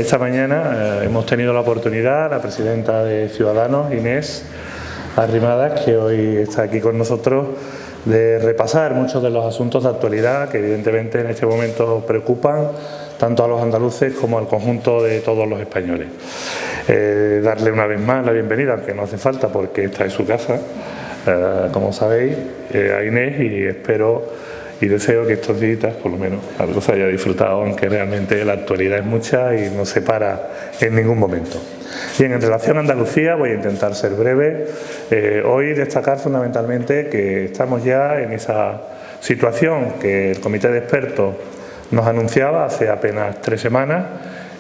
Esta mañana hemos tenido la oportunidad, la presidenta de Ciudadanos, Inés Arrimadas, que hoy está aquí con nosotros, de repasar muchos de los asuntos de actualidad que evidentemente en este momento preocupan tanto a los andaluces como al conjunto de todos los españoles. Darle una vez más la bienvenida, aunque no hace falta porque esta es su casa, como sabéis, a Inés, y espero y deseo que estos días, por lo menos, algo se haya disfrutado, aunque realmente la actualidad es mucha y no se para en ningún momento. Bien, en relación a Andalucía voy a intentar ser breve. Hoy destacar fundamentalmente que estamos ya en esa situación que el Comité de Expertos nos anunciaba hace apenas 3 semanas,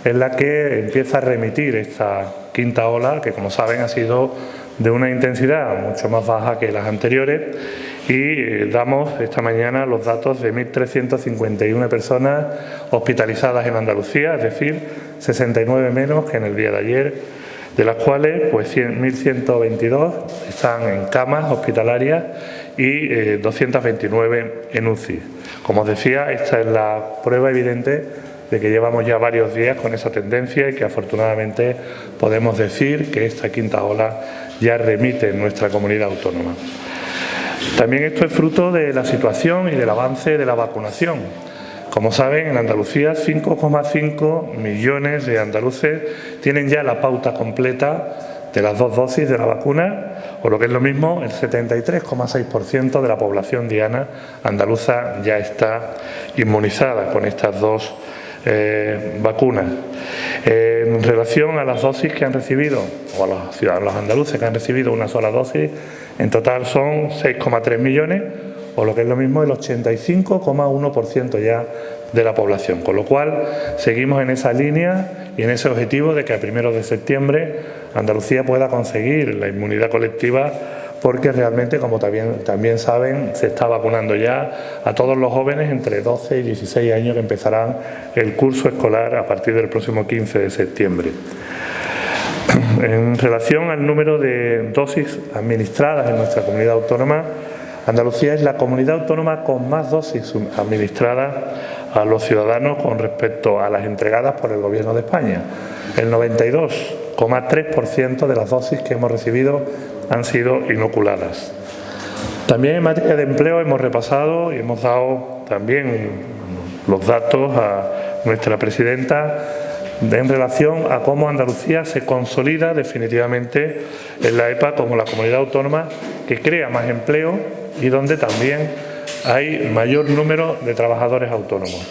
en la que empieza a remitir esta quinta ola, que como saben ha sido de una intensidad mucho más baja que las anteriores, y damos esta mañana los datos de 1.351 personas hospitalizadas en Andalucía, es decir, 69 menos que en el día de ayer, de las cuales pues 1.122 están en camas hospitalarias y 229 en UCI. Como os decía, esta es la prueba evidente de que llevamos ya varios días con esa tendencia y que afortunadamente podemos decir que esta quinta ola ya remite en nuestra comunidad autónoma. También esto es fruto de la situación y del avance de la vacunación. Como saben, en Andalucía 5,5 millones de andaluces tienen ya la pauta completa de las 2 dosis de la vacuna, o lo que es lo mismo, el 73,6% de la población diana andaluza ya está inmunizada con estas 2 vacunas. En relación a las dosis que han recibido, o a los ciudadanos andaluces que han recibido una sola dosis, en total son 6,3 millones, o lo que es lo mismo, el 85,1% ya de la población. Con lo cual, seguimos en esa línea y en ese objetivo de que a 1 de septiembre Andalucía pueda conseguir la inmunidad colectiva, porque realmente, como también saben, se está vacunando ya a todos los jóvenes entre 12 y 16 años que empezarán el curso escolar a partir del próximo 15 de septiembre. En relación al número de dosis administradas en nuestra comunidad autónoma, Andalucía es la comunidad autónoma con más dosis administradas a los ciudadanos con respecto a las entregadas por el Gobierno de España. El 92,3% de las dosis que hemos recibido han sido inoculadas. También en materia de empleo hemos repasado y hemos dado también los datos a nuestra presidenta en relación a cómo Andalucía se consolida definitivamente en la EPA como la comunidad autónoma que crea más empleo y donde también hay mayor número de trabajadores autónomos.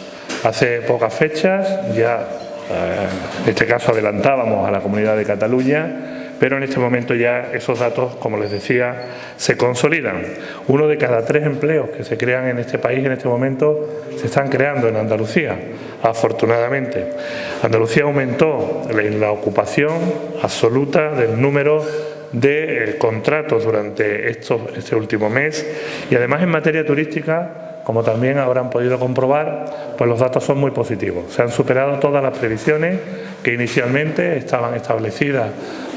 Hace pocas fechas ya, en este caso adelantábamos a la Comunidad de Cataluña, pero en este momento ya esos datos, como les decía, se consolidan. 1 de cada 3 empleos que se crean en este país en este momento se están creando en Andalucía, afortunadamente. Andalucía aumentó la ocupación absoluta del número de contratos durante este último mes, y además en materia turística, como también habrán podido comprobar, pues los datos son muy positivos. Se han superado todas las previsiones que inicialmente estaban establecidas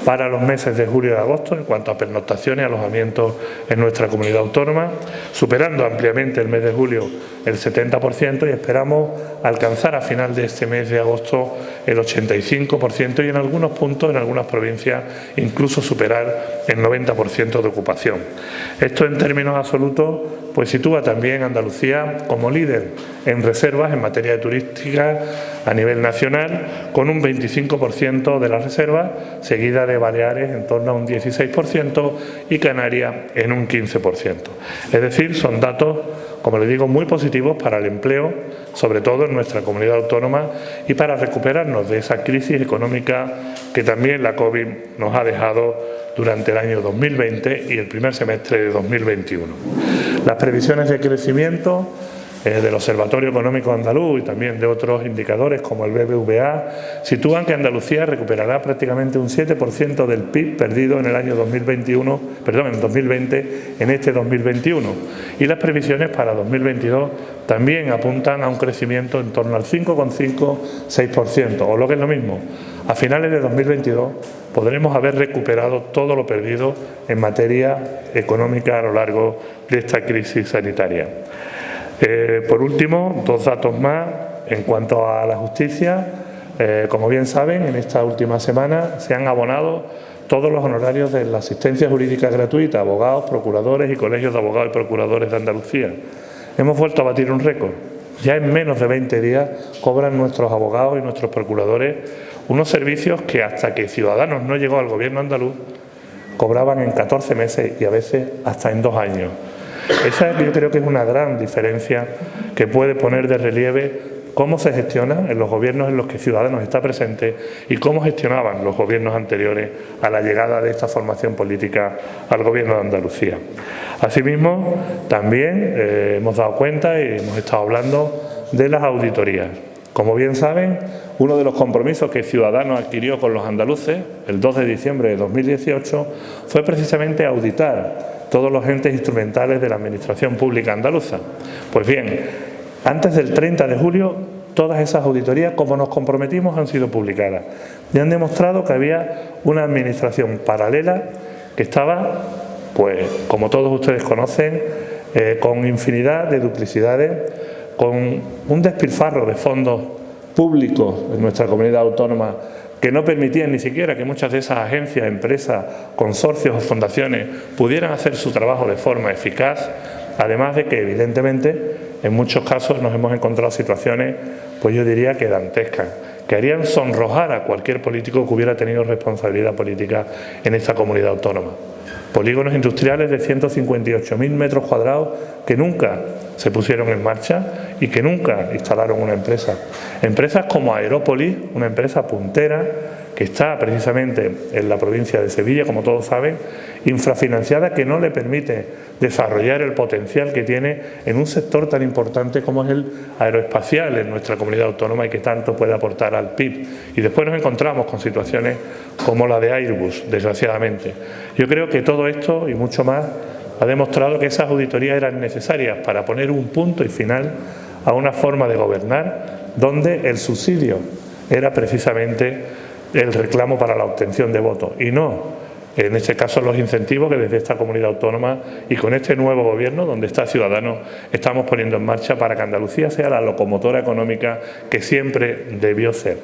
para los meses de julio y agosto en cuanto a pernoctaciones y alojamientos en nuestra comunidad autónoma, superando ampliamente el mes de julio el 70%, y esperamos alcanzar a final de este mes de agosto el 85% y en algunos puntos, en algunas provincias, incluso superar el 90% de ocupación. Esto en términos absolutos pues sitúa también a Andalucía como líder en reservas en materia turística a nivel nacional, con un 25% de las reservas, seguida de Baleares en torno a un 16% y Canarias en un 15%. Es decir, son datos, como les digo, muy positivos para el empleo, sobre todo en nuestra comunidad autónoma, y para recuperarnos de esa crisis económica que también la COVID nos ha dejado durante el año 2020 y el primer semestre de 2021. Las previsiones de crecimiento del Observatorio Económico Andaluz y también de otros indicadores como el BBVA sitúan que Andalucía recuperará prácticamente un 7% del PIB perdido en el año 2020 en este 2021, y las previsiones para 2022 también apuntan a un crecimiento en torno al 5,5-6%, o lo que es lo mismo, a finales de 2022 podremos haber recuperado todo lo perdido en materia económica a lo largo de esta crisis sanitaria. Por último, 2 datos más en cuanto a la justicia. Como bien saben, en esta última semana se han abonado todos los honorarios de la asistencia jurídica gratuita a abogados, procuradores y colegios de abogados y procuradores de Andalucía. Hemos vuelto a batir un récord. Ya en menos de 20 días cobran nuestros abogados y nuestros procuradores unos servicios que hasta que Ciudadanos no llegó al gobierno andaluz cobraban en 14 meses y a veces hasta en 2 años. Esa yo creo que es una gran diferencia que puede poner de relieve cómo se gestiona en los gobiernos en los que Ciudadanos está presente y cómo gestionaban los gobiernos anteriores a la llegada de esta formación política al gobierno de Andalucía. Asimismo, también hemos dado cuenta y hemos estado hablando de las auditorías. Como bien saben, uno de los compromisos que Ciudadanos adquirió con los andaluces el 2 de diciembre de 2018 fue precisamente auditar todos los entes instrumentales de la Administración Pública andaluza. Pues bien, antes del 30 de julio, todas esas auditorías, como nos comprometimos, han sido publicadas y han demostrado que había una administración paralela que estaba, pues, como todos ustedes conocen, con infinidad de duplicidades, con un despilfarro de fondos públicos en nuestra comunidad autónoma que no permitían ni siquiera que muchas de esas agencias, empresas, consorcios o fundaciones pudieran hacer su trabajo de forma eficaz, además de que, evidentemente, en muchos casos nos hemos encontrado situaciones, pues yo diría que dantescas, que harían sonrojar a cualquier político que hubiera tenido responsabilidad política en esta comunidad autónoma. Polígonos industriales de 158.000 metros cuadrados que nunca se pusieron en marcha y que nunca instalaron una empresa. Empresas como Aerópolis, una empresa puntera que está precisamente en la provincia de Sevilla, como todos saben, infrafinanciada, que no le permite desarrollar el potencial que tiene en un sector tan importante como es el aeroespacial en nuestra comunidad autónoma y que tanto puede aportar al PIB. Y después nos encontramos con situaciones como la de Airbus, desgraciadamente. Yo creo que todo esto y mucho más ha demostrado que esas auditorías eran necesarias para poner un punto y final a una forma de gobernar donde el subsidio era precisamente el reclamo para la obtención de votos y no, en este caso, los incentivos que desde esta comunidad autónoma y con este nuevo gobierno donde está Ciudadanos estamos poniendo en marcha para que Andalucía sea la locomotora económica que siempre debió ser.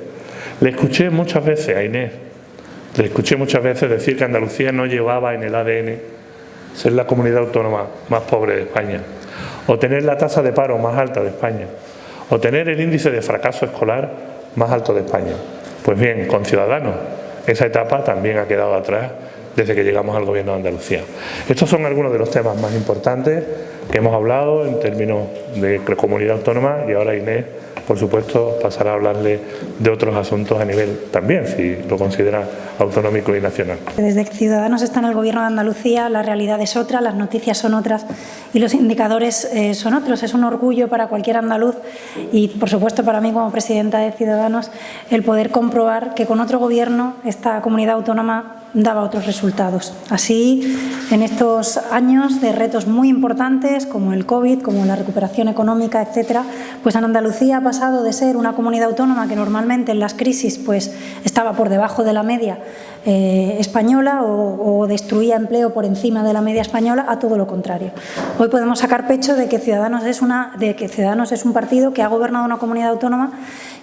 Le escuché muchas veces a Inés, decir que Andalucía no llevaba en el ADN ser la comunidad autónoma más pobre de España, o tener la tasa de paro más alta de España, o tener el índice de fracaso escolar más alto de España. Pues bien, con Ciudadanos, esa etapa también ha quedado atrás desde que llegamos al Gobierno de Andalucía. Estos son algunos de los temas más importantes que hemos hablado en términos de comunidad autónoma y ahora Inés, por supuesto, pasará a hablarle de otros asuntos a nivel también, si lo considera autonómico y nacional. Desde que Ciudadanos está en el Gobierno de Andalucía, la realidad es otra, las noticias son otras y los indicadores son otros. Es un orgullo para cualquier andaluz y, por supuesto, para mí como presidenta de Ciudadanos, el poder comprobar que con otro gobierno esta comunidad autónoma daba otros resultados. Así, en estos años de retos muy importantes como el COVID, como la recuperación económica, etcétera, pues en Andalucía ha pasado de ser una comunidad autónoma que normalmente en las crisis pues estaba por debajo de la media española o destruía empleo por encima de la media española a todo lo contrario. Hoy podemos sacar pecho de que Ciudadanos es un partido que ha gobernado una comunidad autónoma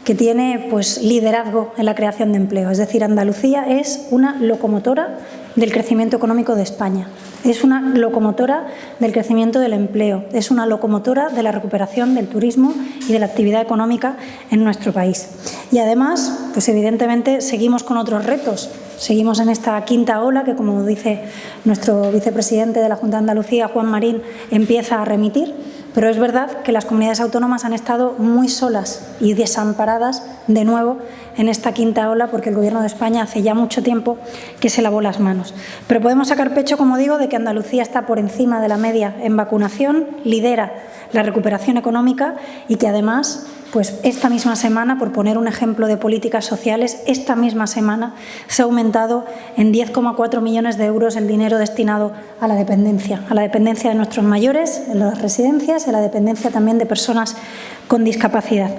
que tiene pues liderazgo en la creación de empleo. Es decir, Andalucía es una locomotora del crecimiento económico de España. Es una locomotora del crecimiento del empleo, es una locomotora de la recuperación del turismo y de la actividad económica en nuestro país. Y además, pues evidentemente seguimos con otros retos. Seguimos en esta quinta ola que, como dice nuestro vicepresidente de la Junta de Andalucía, Juan Marín, empieza a remitir. Pero es verdad que las comunidades autónomas han estado muy solas y desamparadas de nuevo en esta quinta ola porque el Gobierno de España hace ya mucho tiempo que se lavó las manos. Pero podemos sacar pecho, como digo, de que Andalucía está por encima de la media en vacunación, lidera la recuperación económica y que además, pues esta misma semana, por poner un ejemplo de políticas sociales, esta misma semana se ha aumentado en 10,4 millones de euros el dinero destinado a la dependencia de nuestros mayores, en las residencias, en la dependencia también de personas con discapacidad.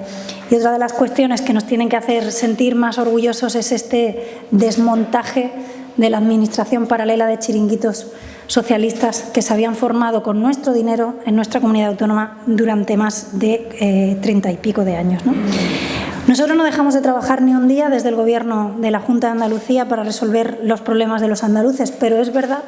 Y otra de las cuestiones que nos tienen que hacer sentir más orgullosos es este desmontaje de la administración paralela de chiringuitos socialistas que se habían formado con nuestro dinero en nuestra comunidad autónoma durante más de 30 y pico de años, ¿no? Nosotros no dejamos de trabajar ni un día desde el Gobierno de la Junta de Andalucía para resolver los problemas de los andaluces, pero es verdad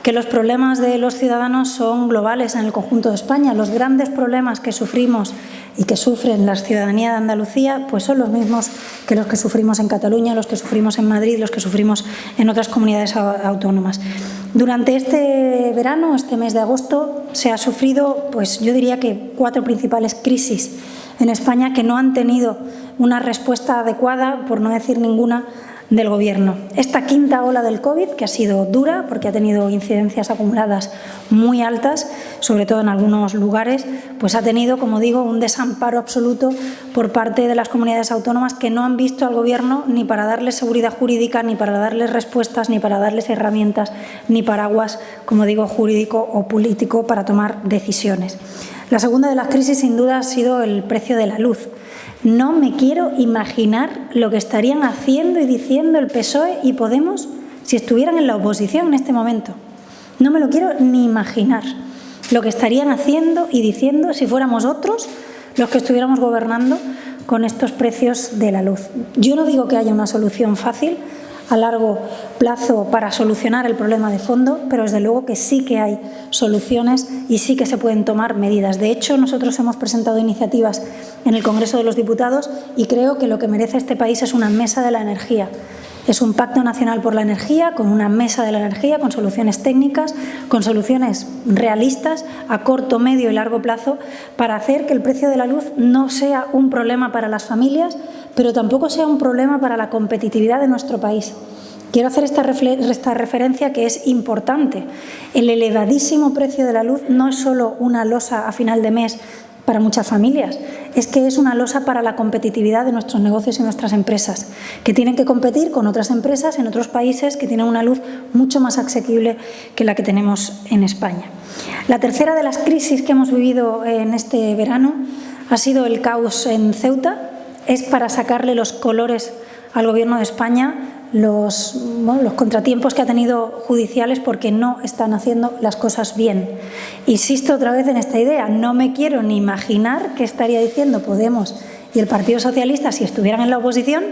que los problemas de los ciudadanos son globales en el conjunto de España. Los grandes problemas que sufrimos y que sufren la ciudadanía de Andalucía pues son los mismos que los que sufrimos en Cataluña, los que sufrimos en Madrid, los que sufrimos en otras comunidades autónomas. Durante este verano, este mes de agosto, se ha sufrido, pues yo diría que 4 principales crisis en España que no han tenido una respuesta adecuada, por no decir ninguna, del Gobierno. Esta quinta ola del COVID, que ha sido dura porque ha tenido incidencias acumuladas muy altas, sobre todo en algunos lugares, pues ha tenido, como digo, un desamparo absoluto por parte de las comunidades autónomas que no han visto al Gobierno ni para darles seguridad jurídica, ni para darles respuestas, ni para darles herramientas, ni paraguas, como digo, jurídico o político para tomar decisiones. La segunda de las crisis, sin duda, ha sido el precio de la luz. No me quiero imaginar lo que estarían haciendo y diciendo el PSOE y Podemos si estuvieran en la oposición en este momento. No me lo quiero ni imaginar lo que estarían haciendo y diciendo si fuéramos otros los que estuviéramos gobernando con estos precios de la luz. Yo no digo que haya una solución fácil a largo plazo para solucionar el problema de fondo, pero desde luego que sí que hay soluciones y sí que se pueden tomar medidas. De hecho, nosotros hemos presentado iniciativas en el Congreso de los Diputados y creo que lo que merece este país es una mesa de la energía. Es un pacto nacional por la energía, con una mesa de la energía, con soluciones técnicas, con soluciones realistas a corto, medio y largo plazo para hacer que el precio de la luz no sea un problema para las familias, pero tampoco sea un problema para la competitividad de nuestro país. Quiero hacer esta referencia que es importante. El elevadísimo precio de la luz no es solo una losa a final de mes para muchas familias, es que es una losa para la competitividad de nuestros negocios y nuestras empresas, que tienen que competir con otras empresas en otros países que tienen una luz mucho más asequible que la que tenemos en España. La tercera de las crisis que hemos vivido en este verano ha sido el caos en Ceuta. Es para sacarle los colores al Gobierno de España los contratiempos que ha tenido judiciales porque no están haciendo las cosas bien. Insisto otra vez en esta idea, no me quiero ni imaginar qué estaría diciendo Podemos y el Partido Socialista si estuvieran en la oposición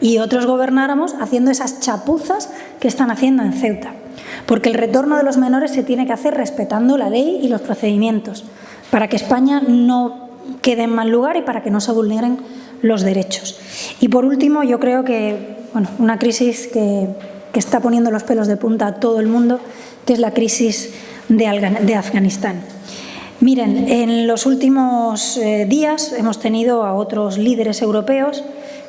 y otros gobernáramos haciendo esas chapuzas que están haciendo en Ceuta. Porque el retorno de los menores se tiene que hacer respetando la ley y los procedimientos, para que España no quede en mal lugar y para que no se vulneren los derechos. Y por último, yo creo que una crisis que está poniendo los pelos de punta a todo el mundo, que es la crisis de Afganistán. Miren, en los últimos días hemos tenido a otros líderes europeos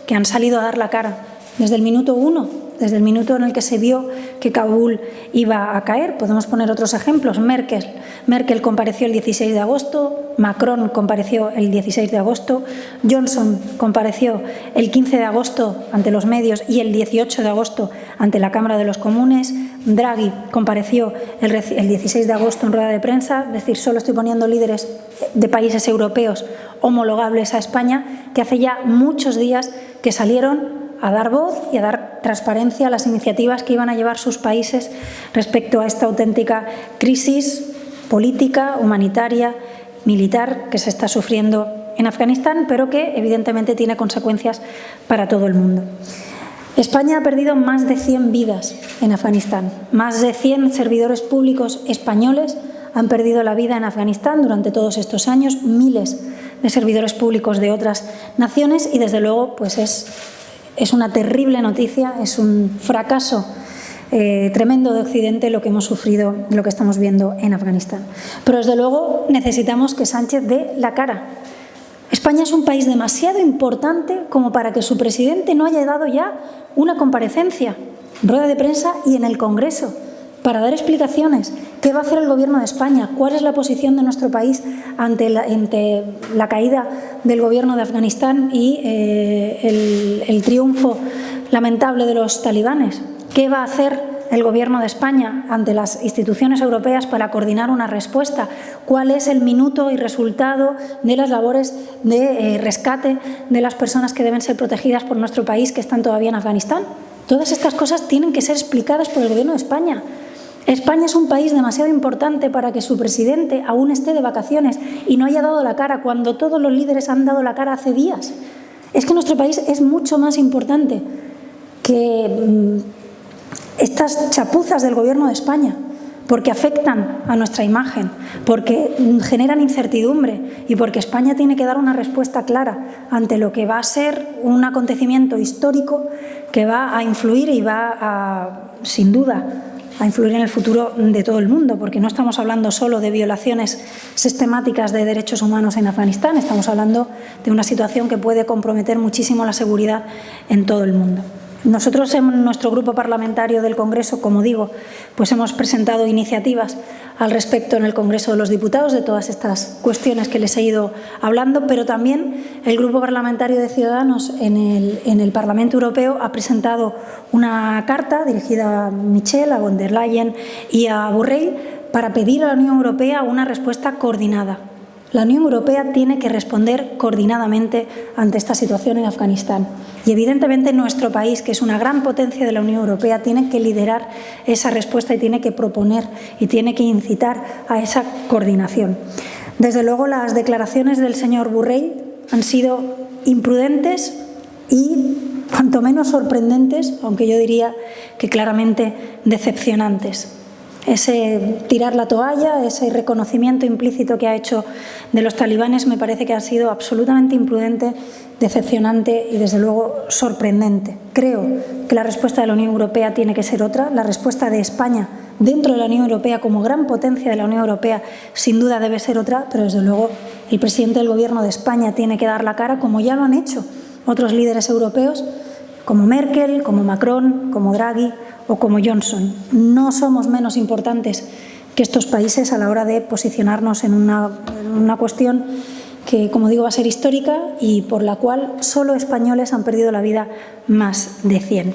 que han salido a dar la cara desde el minuto 1, desde el minuto en el que se vio que Kabul iba a caer. Podemos poner otros ejemplos. Merkel compareció el 16 de agosto, Macron compareció el 16 de agosto, Johnson compareció el 15 de agosto ante los medios y el 18 de agosto ante la Cámara de los Comunes, Draghi compareció el 16 de agosto en rueda de prensa. Es decir, solo estoy poniendo líderes de países europeos homologables a España que hace ya muchos días que salieron a dar voz y a dar transparencia a las iniciativas que iban a llevar sus países respecto a esta auténtica crisis política, humanitaria, militar que se está sufriendo en Afganistán, pero que evidentemente tiene consecuencias para todo el mundo. España ha perdido más de 100 vidas en Afganistán. Más de 100 servidores públicos españoles han perdido la vida en Afganistán durante todos estos años, miles de servidores públicos de otras naciones y desde luego pues es una terrible noticia, es un fracaso tremendo de Occidente lo que hemos sufrido, lo que estamos viendo en Afganistán. Pero desde luego necesitamos que Sánchez dé la cara. España es un país demasiado importante como para que su presidente no haya dado ya una comparecencia, rueda de prensa y en el Congreso, para dar explicaciones. ¿Qué va a hacer el Gobierno de España? ¿Cuál es la posición de nuestro país ante la caída del Gobierno de Afganistán y el triunfo lamentable de los talibanes? ¿Qué va a hacer el Gobierno de España ante las instituciones europeas para coordinar una respuesta? ¿Cuál es el minuto y resultado de las labores de rescate de las personas que deben ser protegidas por nuestro país que están todavía en Afganistán? Todas estas cosas tienen que ser explicadas por el Gobierno de España. España es un país demasiado importante para que su presidente aún esté de vacaciones y no haya dado la cara cuando todos los líderes han dado la cara hace días. Es que nuestro país es mucho más importante que estas chapuzas del Gobierno de España, porque afectan a nuestra imagen, porque generan incertidumbre y porque España tiene que dar una respuesta clara ante lo que va a ser un acontecimiento histórico que va a influir y va a, sin duda, a influir en el futuro de todo el mundo, porque no estamos hablando solo de violaciones sistemáticas de derechos humanos en Afganistán, estamos hablando de una situación que puede comprometer muchísimo la seguridad en todo el mundo. Nosotros en nuestro grupo parlamentario del Congreso, como digo, pues hemos presentado iniciativas al respecto en el Congreso de los Diputados de todas estas cuestiones que les he ido hablando, pero también el Grupo Parlamentario de Ciudadanos en el Parlamento Europeo ha presentado una carta dirigida a Michel, a von der Leyen y a Borrell para pedir a la Unión Europea una respuesta coordinada. La Unión Europea tiene que responder coordinadamente ante esta situación en Afganistán. Y evidentemente nuestro país, que es una gran potencia de la Unión Europea, tiene que liderar esa respuesta y tiene que proponer y tiene que incitar a esa coordinación. Desde luego, las declaraciones del señor Borrell han sido imprudentes y cuanto menos sorprendentes, aunque yo diría que claramente decepcionantes. Ese tirar la toalla, ese reconocimiento implícito que ha hecho de los talibanes me parece que ha sido absolutamente imprudente, decepcionante y desde luego sorprendente. Creo que la respuesta de la Unión Europea tiene que ser otra. La respuesta de España dentro de la Unión Europea como gran potencia de la Unión Europea sin duda debe ser otra, pero desde luego el presidente del Gobierno de España tiene que dar la cara como ya lo han hecho otros líderes europeos como Merkel, como Macron, como Draghi o como Johnson. No somos menos importantes que estos países a la hora de posicionarnos en una cuestión que, como digo, va a ser histórica y por la cual solo españoles han perdido la vida más de 100.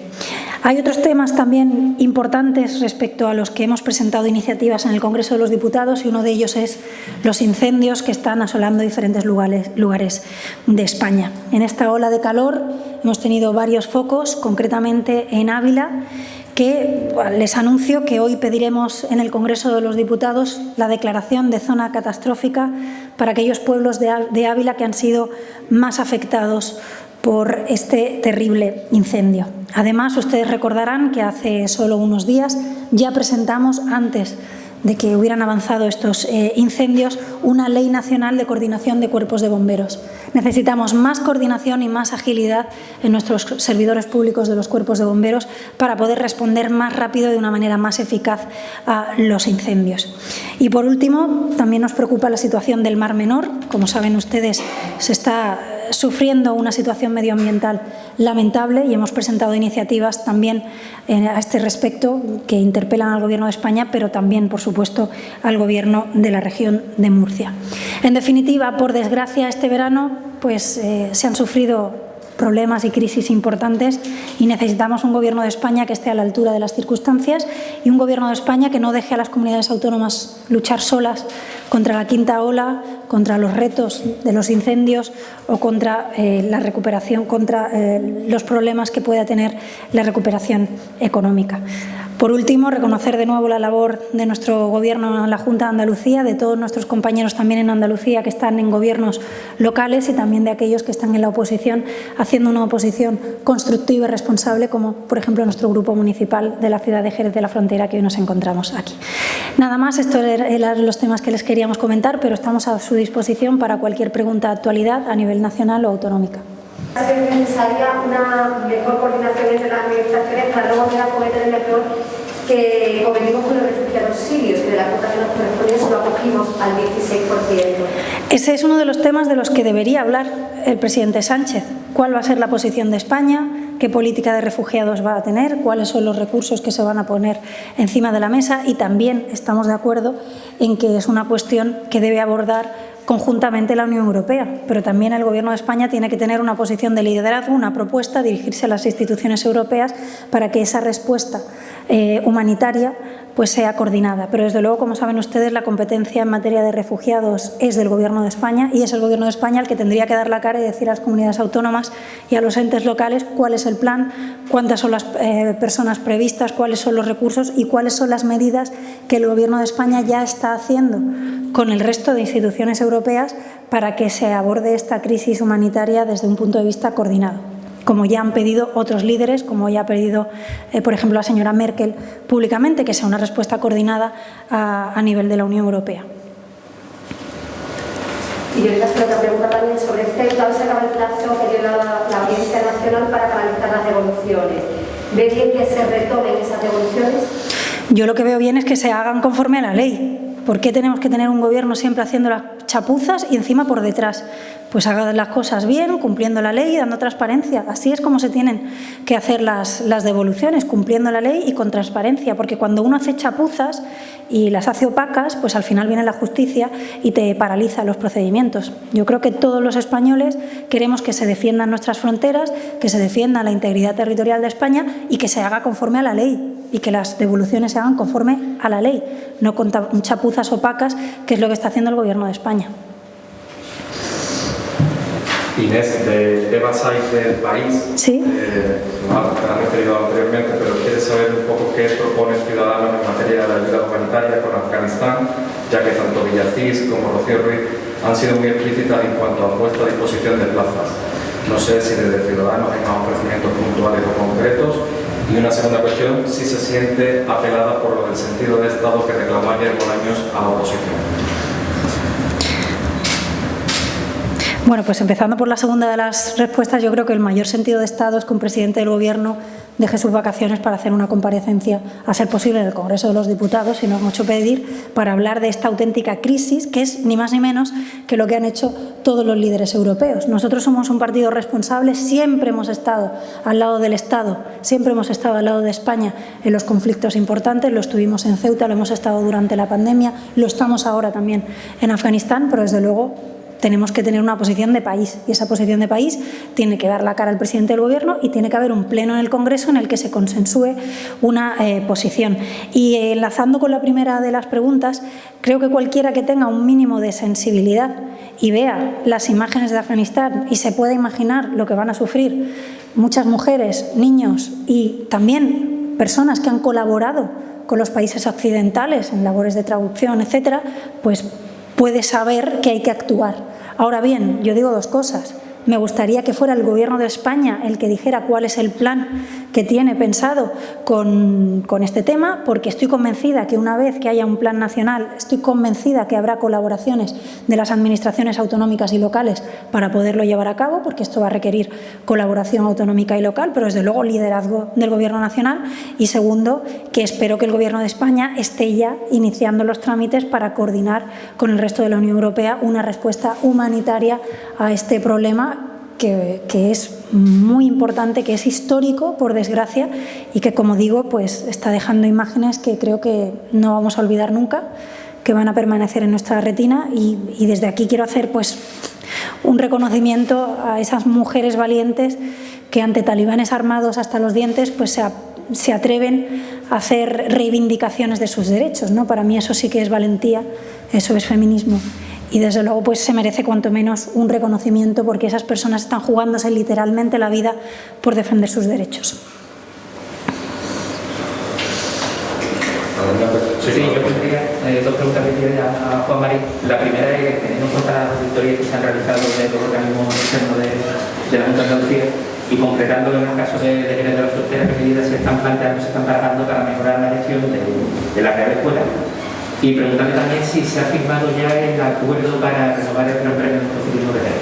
Hay otros temas también importantes respecto a los que hemos presentado iniciativas en el Congreso de los Diputados y uno de ellos es los incendios que están asolando diferentes lugares de España. En esta ola de calor hemos tenido varios focos, concretamente en Ávila, que les anuncio que hoy pediremos en el Congreso de los Diputados la declaración de zona catastrófica para aquellos pueblos de Ávila que han sido más afectados por este terrible incendio. Además, ustedes recordarán que hace solo unos días ya presentamos, antes de que hubieran avanzado estos incendios, una ley nacional de coordinación de cuerpos de bomberos. Necesitamos más coordinación y más agilidad en nuestros servidores públicos de los cuerpos de bomberos para poder responder más rápido y de una manera más eficaz a los incendios. Y por último, también nos preocupa la situación del Mar Menor. Como saben ustedes, se está sufriendo una situación medioambiental lamentable y hemos presentado iniciativas también a este respecto que interpelan al Gobierno de España, pero también, por supuesto, al Gobierno de la región de Murcia. En definitiva, por desgracia, este verano se han sufrido problemas y crisis importantes y necesitamos un Gobierno de España que esté a la altura de las circunstancias y un Gobierno de España que no deje a las comunidades autónomas luchar solas contra la quinta ola, contra los retos de los incendios o contra la recuperación, contra los problemas que pueda tener la recuperación económica. Por último, reconocer de nuevo la labor de nuestro Gobierno en la Junta de Andalucía, de todos nuestros compañeros también en Andalucía que están en gobiernos locales y también de aquellos que están en la oposición, haciendo una oposición constructiva y responsable, como por ejemplo nuestro grupo municipal de la ciudad de Jerez de la Frontera, que hoy nos encontramos aquí. Nada más, estos eran los temas que les queríamos comentar, pero estamos a su disposición para cualquier pregunta de actualidad a nivel nacional o autonómica. Es necesaria una mejor coordinación entre las administraciones para no volver a cometer el error que cometimos con los refugiados sirios, que de la cuota que nos correspondía solo acogimos al 16%. Ese es uno de los temas de los que debería hablar el presidente Sánchez. ¿Cuál va a ser la posición de España? ¿Qué política de refugiados va a tener? ¿Cuáles son los recursos que se van a poner encima de la mesa? Y también estamos de acuerdo en que es una cuestión que debe abordar conjuntamente la Unión Europea, pero también el Gobierno de España tiene que tener una posición de liderazgo, una propuesta, dirigirse a las instituciones europeas para que esa respuesta humanitaria pues sea coordinada. Pero desde luego, como saben ustedes, la competencia en materia de refugiados es del Gobierno de España y es el Gobierno de España el que tendría que dar la cara y decir a las comunidades autónomas y a los entes locales cuál es el plan, cuántas son las personas previstas, cuáles son los recursos y cuáles son las medidas que el Gobierno de España ya está haciendo con el resto de instituciones europeas para que se aborde esta crisis humanitaria desde un punto de vista coordinado, como ya han pedido otros líderes, como ya ha pedido, por ejemplo, la señora Merkel públicamente, que sea una respuesta coordinada a nivel de la Unión Europea. Y yo le voy a hacer otra pregunta también sobre Ceuta. Hoy se acaba el plazo que dio la Audiencia Nacional para paralizar las devoluciones. ¿Ve bien que se retomen esas devoluciones? Yo lo que veo bien es que se hagan conforme a la ley. ¿Por qué tenemos que tener un gobierno siempre haciendo las chapuzas y encima por detrás? Pues hagan las cosas bien, cumpliendo la ley y dando transparencia. Así es como se tienen que hacer las devoluciones, cumpliendo la ley y con transparencia, porque cuando uno hace chapuzas y las hace opacas, pues al final viene la justicia y te paraliza los procedimientos. Yo creo que todos los españoles queremos que se defiendan nuestras fronteras, que se defienda la integridad territorial de España y que se haga conforme a la ley y que las devoluciones se hagan conforme a la ley, no con chapuzas opacas, que es lo que está haciendo el Gobierno de España. Inés, de Eva Saiz del País, sí. Te has referido anteriormente, pero quiere saber un poco qué propone Ciudadanos en materia de ayuda humanitaria con Afganistán, ya que tanto Villacís como Rocío Ruiz han sido muy explícitas en cuanto a puesta a disposición de plazas. No sé si desde Ciudadanos hay más ofrecimientos puntuales o concretos. Y una segunda cuestión, si se siente apelada por lo del sentido de Estado que reclamó ayer Bolaños a la oposición. Bueno, pues empezando por la segunda de las respuestas, yo creo que el mayor sentido de Estado es que un presidente del Gobierno deje sus vacaciones para hacer una comparecencia, a ser posible, en el Congreso de los Diputados, si no es mucho pedir, para hablar de esta auténtica crisis, que es ni más ni menos que lo que han hecho todos los líderes europeos. Nosotros somos un partido responsable, siempre hemos estado al lado del Estado, siempre hemos estado al lado de España en los conflictos importantes, lo estuvimos en Ceuta, lo hemos estado durante la pandemia, lo estamos ahora también en Afganistán, pero desde luego tenemos que tener una posición de país y esa posición de país tiene que dar la cara al presidente del Gobierno y tiene que haber un pleno en el Congreso en el que se consensúe una posición. Y enlazando con la primera de las preguntas, creo que cualquiera que tenga un mínimo de sensibilidad y vea las imágenes de Afganistán y se pueda imaginar lo que van a sufrir muchas mujeres, niños y también personas que han colaborado con los países occidentales en labores de traducción, etcétera, pues puede saber que hay que actuar. Ahora bien, yo digo dos cosas. Me gustaría que fuera el Gobierno de España el que dijera cuál es el plan que tiene pensado con este tema, porque estoy convencida que una vez que haya un plan nacional, estoy convencida que habrá colaboraciones de las administraciones autonómicas y locales para poderlo llevar a cabo, porque esto va a requerir colaboración autonómica y local, pero desde luego liderazgo del Gobierno nacional. Y segundo, que espero que el Gobierno de España esté ya iniciando los trámites para coordinar con el resto de la Unión Europea una respuesta humanitaria a este problema que es muy importante, que es histórico, por desgracia, y que, como digo, pues está dejando imágenes que creo que no vamos a olvidar nunca, que van a permanecer en nuestra retina. Y desde aquí quiero hacer pues un reconocimiento a esas mujeres valientes que ante talibanes armados hasta los dientes pues se atreven a hacer reivindicaciones de sus derechos, ¿no? Para mí eso sí que es valentía, eso es feminismo. Y desde luego pues se merece cuanto menos un reconocimiento, porque esas personas están jugándose literalmente la vida por defender sus derechos. Sí, yo tendría dos preguntas que tiene a Juan María. La primera es, teniendo en cuenta las auditorías que se han realizado de los organismos externos de la Junta de Andalucía y concretándolo en el caso de Jerez de la Frontera, ¿qué medidas se están planteando, se están barajando para mejorar la gestión de la Real Escuela? Y preguntarle también si se ha firmado ya el acuerdo para renovar el Gran Premio de Motociclismo de Jerez.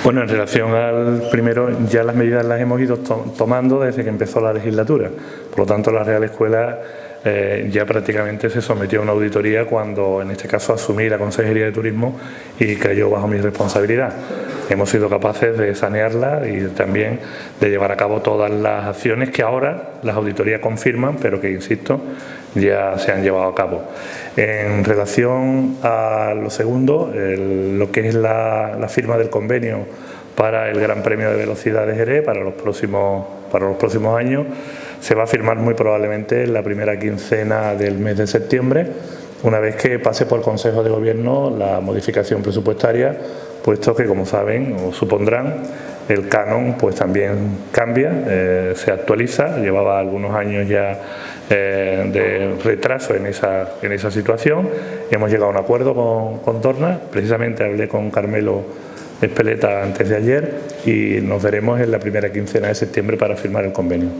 Bueno, en relación al primero, ya las medidas las hemos ido tomando desde que empezó la legislatura. Por lo tanto, la Real Escuela ya prácticamente se sometió a una auditoría cuando, en este caso, asumí la Consejería de Turismo y cayó bajo mi responsabilidad. Hemos sido capaces de sanearla y también de llevar a cabo todas las acciones que ahora las auditorías confirman, pero que, insisto, ya se han llevado a cabo. En relación a lo segundo, lo que es la firma del convenio para el Gran Premio de Velocidad de Jerez para los próximos los próximos años, se va a firmar muy probablemente en la primera quincena del mes de septiembre, una vez que pase por el Consejo de Gobierno la modificación presupuestaria, puesto que, como saben o supondrán, el canon pues también cambia, se actualiza, llevaba algunos años ya de retraso en esa situación. Hemos llegado a un acuerdo con Dorna, precisamente hablé con Carmelo Espeleta antes de ayer y nos veremos en la primera quincena de septiembre para firmar el convenio.